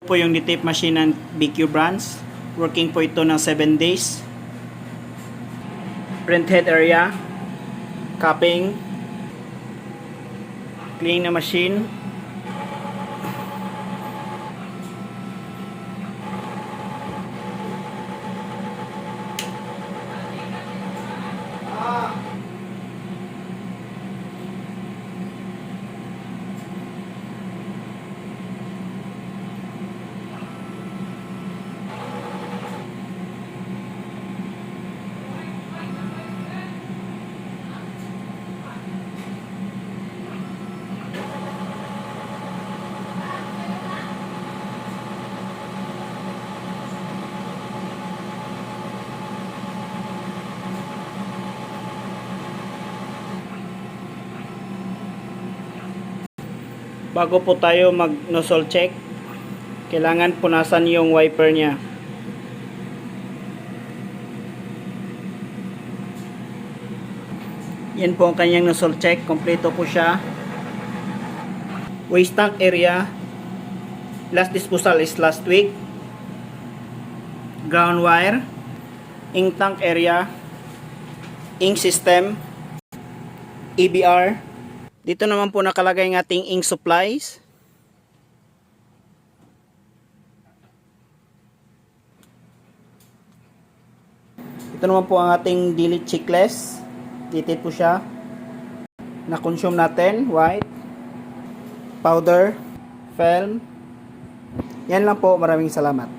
Po yung tape machine ng BQ brands. Working po ito ng 7 days. Print head area. Cupping. Clean na machine. Bago po tayo mag nozzle check, kailangan punasan yung wiper niya. Yan po ang kanyang nozzle check. Kompleto po siya. Waste tank area. Last disposal is last week. Ground wire. Ink tank area. Ink system. EBR. Dito naman po nakalagay ng ating ink supplies. Ito naman po ang ating daily checklist. Detail po siya. Na-consume natin. White. Powder. Film. Yan lang po. Maraming salamat.